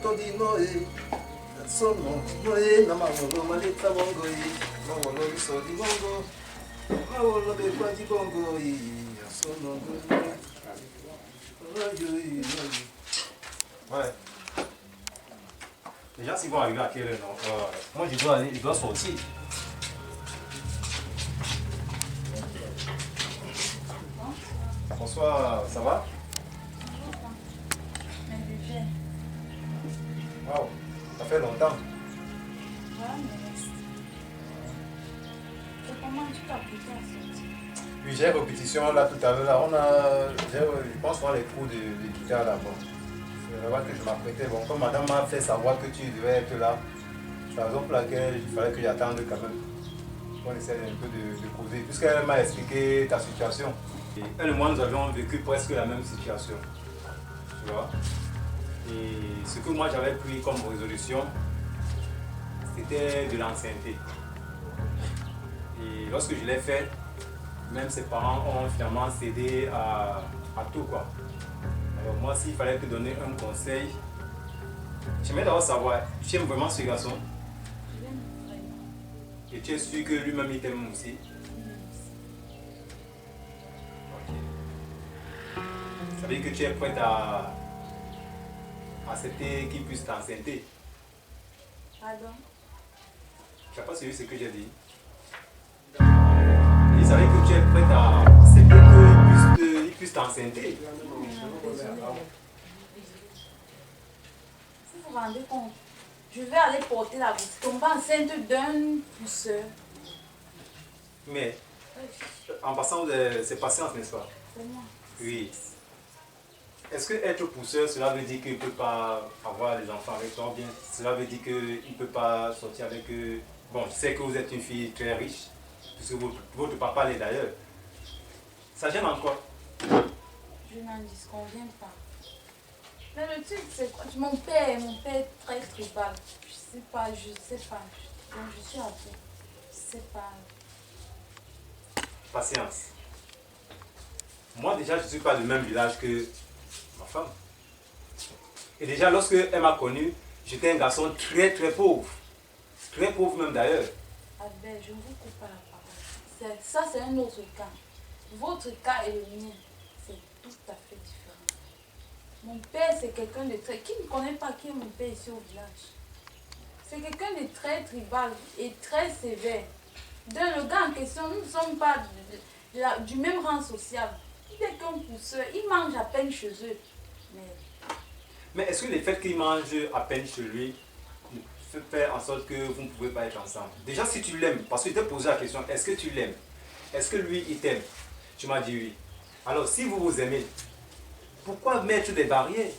todino sono noe namangolo maleta bongo mawolo biso di bongo mawolo be kwa di bongo sono ouais. Les gens s'ils vont arriver à quelle heure non moi je dois sortir. Bonsoir, ça va? Wow, ça fait longtemps. Oui, j'ai répétition là tout à l'heure. Je pense qu'on a les cours de guitare là-bas. C'est là-bas que je m'apprêtais. Bon, comme madame m'a fait savoir que tu devais être là, c'est la raison pour laquelle il fallait que j'attende quand même. On essaie un peu de causer. Puisqu'elle m'a expliqué ta situation. Et elle et moi, nous avions vécu presque la même situation. Tu vois? Et ce que moi j'avais pris comme résolution, c'était de l'ancienneté. Et lorsque je l'ai fait, même ses parents ont finalement cédé à tout quoi. Alors moi, s'il fallait te donner un conseil, j'aimerais d'abord savoir, tu aimes vraiment ce garçon? Et tu es sûr que lui-même il t'aime aussi? Ok. Ça veut dire que tu es prête à accepter qu'il puisse t'enceinter? Pardon? Tu n'as pas suivi ce que j'ai dit? Il savait que tu es prête à accepter qu'il puisse t'enceinter. Si vous vous rendez compte, je vais aller porter la boutique. On va enceinte d'un pousseur. Mais, en passant, c'est patience, n'est-ce pas? C'est moi. Oui. Est-ce que être pousseur, cela veut dire qu'il ne peut pas avoir des enfants avec toi, ou bien cela veut dire qu'il ne peut pas sortir avec eux? Bon, je sais que vous êtes une fille très riche, puisque votre papa l'est d'ailleurs. Ça gêne en quoi? Je n'en disconviens pas. Mais le truc, c'est quoi? Mon père est très tribal. Je sais pas. Donc je suis à bout. Je sais pas. Patience. Moi déjà, je ne suis pas du même village que ma femme. Et déjà, lorsque elle m'a connu, j'étais un garçon très très pauvre. Très pauvre même d'ailleurs. Albert, je ne vous coupe pas la parole. Ça, c'est un autre cas. Votre cas et le mien, c'est tout à fait différent. Mon père, c'est quelqu'un de très... Qui ne connaît pas qui est mon père ici au village? C'est quelqu'un de très tribal et très sévère. Le gars en question, nous ne sommes pas du même rang social. Il est qu'un pousseur, il mange à peine chez eux. Mais est-ce que le fait qu'il mange à peine chez lui fait en sorte que vous ne pouvez pas être ensemble? Déjà, si tu l'aimes, parce que je t'ai posé la question, est-ce que tu l'aimes? Est-ce que lui, il t'aime? Tu m'as dit oui. Alors, si vous vous aimez, pourquoi mettre des barrières?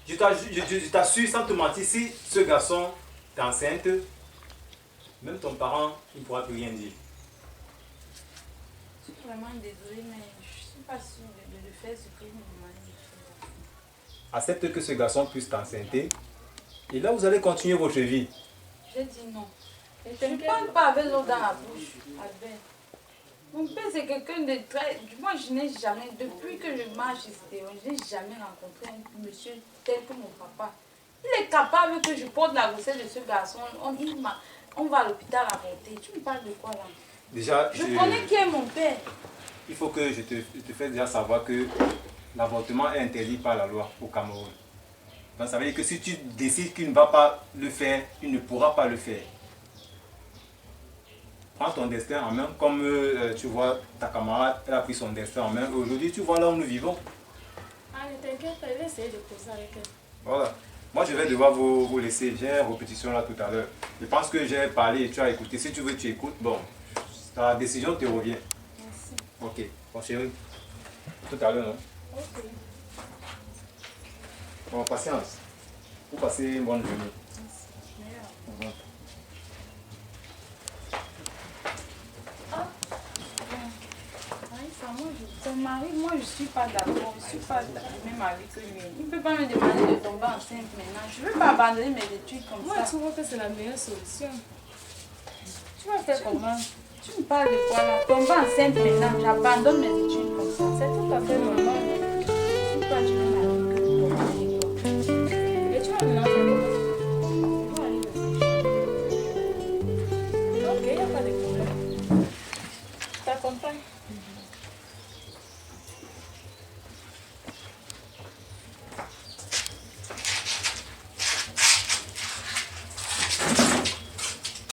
Je t'assure sans te mentir, si ce garçon t'enceinte, même ton parent, il ne pourra plus rien dire. Je suis vraiment désolée, mais je ne suis pas sûre de faire ce que je me demande de faire. Accepte que ce garçon puisse t'enceinter, et là, vous allez continuer votre vie. J'ai dit non. Je ne parle pas avec l'eau dans la bouche, Albert. Mon père, c'est quelqu'un de très... Moi, je n'ai jamais, depuis que je marche ici, je n'ai jamais rencontré un monsieur tel que mon papa. Il est capable que je porte la grossesse de ce garçon. On va à l'hôpital avorter. Tu me parles de quoi là? Déjà, je connais qui est mon père. Il faut que je te fasse déjà savoir que l'avortement est interdit par la loi au Cameroun. Donc, ça veut dire que si tu décides qu'il ne va pas le faire, il ne pourra pas le faire. Prends ton destin en main, comme tu vois ta camarade, elle a pris son destin en main. Aujourd'hui, tu vois là où nous vivons. Ah, ne t'inquiète pas, je vais essayer de causer avec elle. Voilà. Moi, je vais devoir vous laisser. J'ai une répétition là tout à l'heure. Je pense que j'ai parlé et tu as écouté. Si tu veux, tu écoutes. Bon, ta décision te revient. Merci. Ok. Bon, chérie. Tout à l'heure, non? Ok. Bon, patience. Vous passez une bonne journée. Merci. Son mari, moi je ne suis pas d'accord, je ne suis pas du même avis que lui. Il ne peut pas me demander de tomber enceinte maintenant. Je ne veux pas abandonner mes études comme Moi, ça. je trouve que c'est la meilleure solution. Tu vas faire comment? Tu me parles de quoi là? Tomber enceinte maintenant, j'abandonne mes études comme ça. C'est tout à fait normal. Je ne suis pas du même avis que toi. Mhm.